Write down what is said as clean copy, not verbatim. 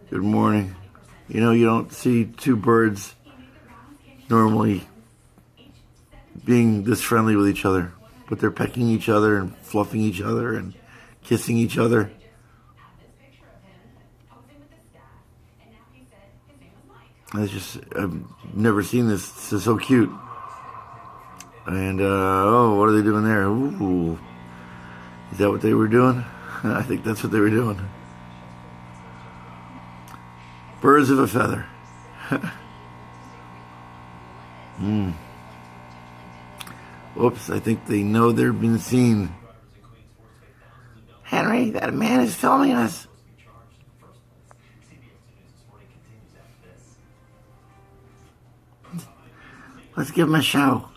Good morning. You know, you don't see two birds normally being this friendly with each other, but they're pecking each other and fluffing each other and kissing each other. I've never seen this. This is so cute. And, what are they doing there? Ooh. Is that what they were doing? I think that's what they were doing. Birds of a feather. Whoops, I think they know they're being seen. Henry, that man is filming us. Let's give him a show.